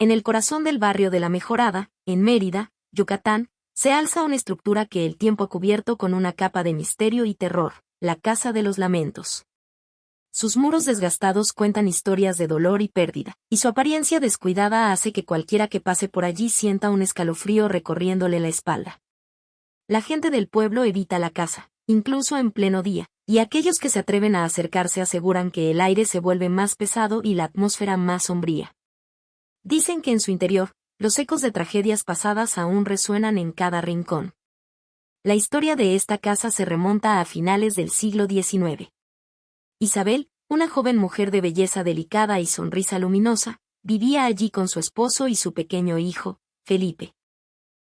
En el corazón del barrio de La Mejorada, en Mérida, Yucatán, se alza una estructura que el tiempo ha cubierto con una capa de misterio y terror, la Casa de los Lamentos. Sus muros desgastados cuentan historias de dolor y pérdida, y su apariencia descuidada hace que cualquiera que pase por allí sienta un escalofrío recorriéndole la espalda. La gente del pueblo evita la casa, incluso en pleno día, y aquellos que se atreven a acercarse aseguran que el aire se vuelve más pesado y la atmósfera más sombría. Dicen que en su interior, los ecos de tragedias pasadas aún resuenan en cada rincón. La historia de esta casa se remonta a finales del siglo XIX. Isabel, una joven mujer de belleza delicada y sonrisa luminosa, vivía allí con su esposo y su pequeño hijo, Felipe.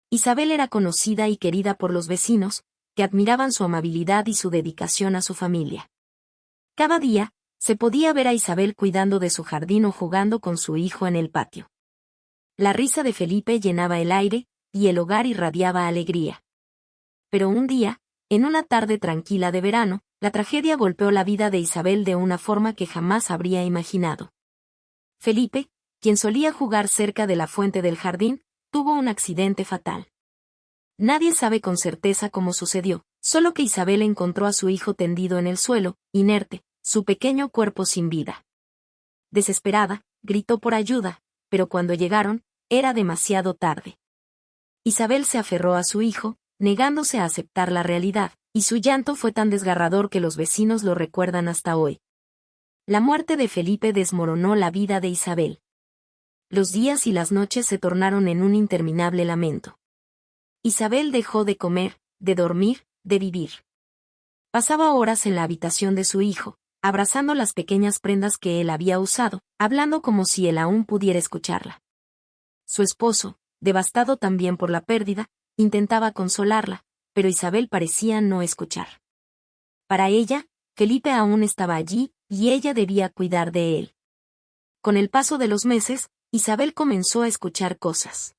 Isabel era conocida y querida por los vecinos, que admiraban su amabilidad y su dedicación a su familia. Cada día, se podía ver a Isabel cuidando de su jardín o jugando con su hijo en el patio. La risa de Felipe llenaba el aire, y el hogar irradiaba alegría. Pero un día, en una tarde tranquila de verano, la tragedia golpeó la vida de Isabel de una forma que jamás habría imaginado. Felipe, quien solía jugar cerca de la fuente del jardín, tuvo un accidente fatal. Nadie sabe con certeza cómo sucedió, solo que Isabel encontró a su hijo tendido en el suelo, inerte, su pequeño cuerpo sin vida. Desesperada, gritó por ayuda, pero cuando llegaron, era demasiado tarde. Isabel se aferró a su hijo, negándose a aceptar la realidad, y su llanto fue tan desgarrador que los vecinos lo recuerdan hasta hoy. La muerte de Felipe desmoronó la vida de Isabel. Los días y las noches se tornaron en un interminable lamento. Isabel dejó de comer, de dormir, de vivir. Pasaba horas en la habitación de su hijo, abrazando las pequeñas prendas que él había usado, hablando como si él aún pudiera escucharla. Su esposo, devastado también por la pérdida, intentaba consolarla, pero Isabel parecía no escuchar. Para ella, Felipe aún estaba allí, y ella debía cuidar de él. Con el paso de los meses, Isabel comenzó a escuchar cosas.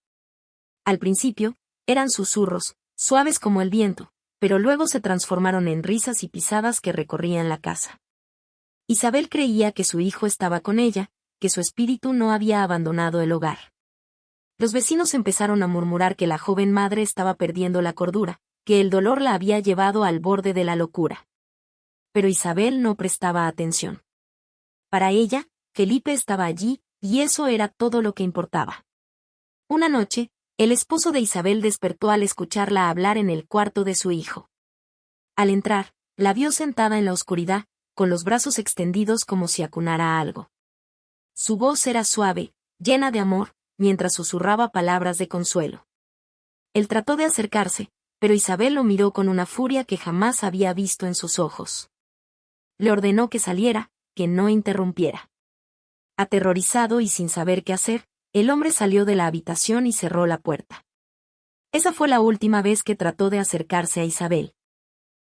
Al principio, eran susurros, suaves como el viento, pero luego se transformaron en risas y pisadas que recorrían la casa. Isabel creía que su hijo estaba con ella, que su espíritu no había abandonado el hogar. Los vecinos empezaron a murmurar que la joven madre estaba perdiendo la cordura, que el dolor la había llevado al borde de la locura. Pero Isabel no prestaba atención. Para ella, Felipe estaba allí, y eso era todo lo que importaba. Una noche, el esposo de Isabel despertó al escucharla hablar en el cuarto de su hijo. Al entrar, la vio sentada en la oscuridad, con los brazos extendidos como si acunara algo. Su voz era suave, llena de amor, mientras susurraba palabras de consuelo. Él trató de acercarse, pero Isabel lo miró con una furia que jamás había visto en sus ojos. Le ordenó que saliera, que no interrumpiera. Aterrorizado y sin saber qué hacer, el hombre salió de la habitación y cerró la puerta. Esa fue la última vez que trató de acercarse a Isabel.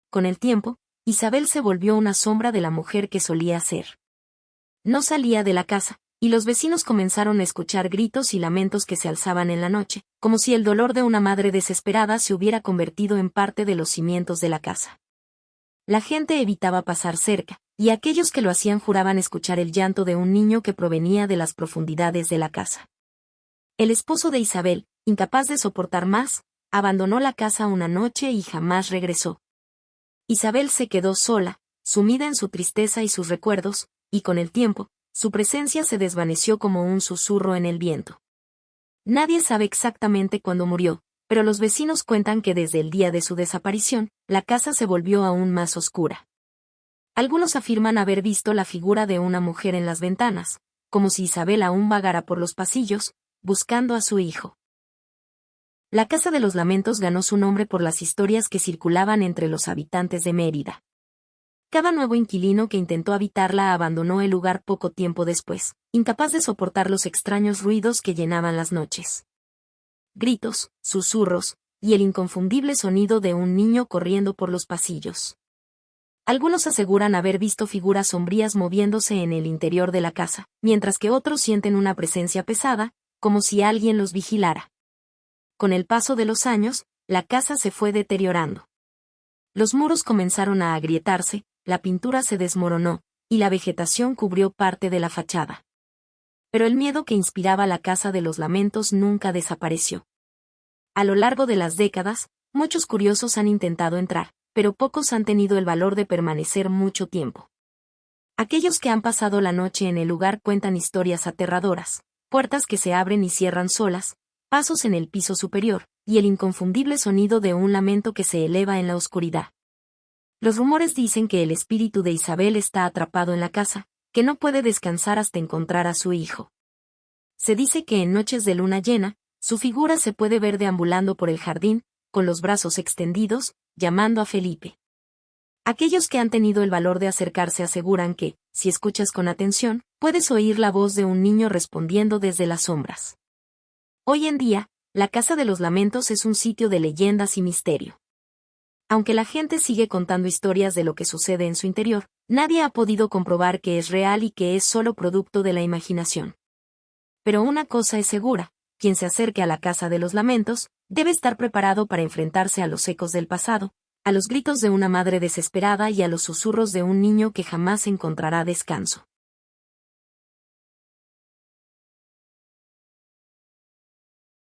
Con el tiempo, Isabel se volvió una sombra de la mujer que solía ser. No salía de la casa, y los vecinos comenzaron a escuchar gritos y lamentos que se alzaban en la noche, como si el dolor de una madre desesperada se hubiera convertido en parte de los cimientos de la casa. La gente evitaba pasar cerca, y aquellos que lo hacían juraban escuchar el llanto de un niño que provenía de las profundidades de la casa. El esposo de Isabel, incapaz de soportar más, abandonó la casa una noche y jamás regresó. Isabel se quedó sola, sumida en su tristeza y sus recuerdos, y con el tiempo, su presencia se desvaneció como un susurro en el viento. Nadie sabe exactamente cuándo murió, pero los vecinos cuentan que desde el día de su desaparición, la casa se volvió aún más oscura. Algunos afirman haber visto la figura de una mujer en las ventanas, como si Isabel aún vagara por los pasillos, buscando a su hijo. La Casa de los Lamentos ganó su nombre por las historias que circulaban entre los habitantes de Mérida. Cada nuevo inquilino que intentó habitarla abandonó el lugar poco tiempo después, incapaz de soportar los extraños ruidos que llenaban las noches. Gritos, susurros, y el inconfundible sonido de un niño corriendo por los pasillos. Algunos aseguran haber visto figuras sombrías moviéndose en el interior de la casa, mientras que otros sienten una presencia pesada, como si alguien los vigilara. Con el paso de los años, la casa se fue deteriorando. Los muros comenzaron a agrietarse, la pintura se desmoronó, y la vegetación cubrió parte de la fachada. pero el miedo que inspiraba la Casa de los Lamentos nunca desapareció. A lo largo de las décadas, muchos curiosos han intentado entrar, pero pocos han tenido el valor de permanecer mucho tiempo. Aquellos que han pasado la noche en el lugar cuentan historias aterradoras, puertas que se abren y cierran solas, pasos en el piso superior, y el inconfundible sonido de un lamento que se eleva en la oscuridad. Los rumores dicen que el espíritu de Isabel está atrapado en la casa, que no puede descansar hasta encontrar a su hijo. Se dice que en noches de luna llena, su figura se puede ver deambulando por el jardín, con los brazos extendidos, llamando a Felipe. Aquellos que han tenido el valor de acercarse aseguran que, si escuchas con atención, puedes oír la voz de un niño respondiendo desde las sombras. Hoy en día, la Casa de los Lamentos es un sitio de leyendas y misterio. Aunque la gente sigue contando historias de lo que sucede en su interior, nadie ha podido comprobar que es real y que es solo producto de la imaginación. Pero una cosa es segura, quien se acerque a la Casa de los Lamentos, debe estar preparado para enfrentarse a los ecos del pasado, a los gritos de una madre desesperada y a los susurros de un niño que jamás encontrará descanso.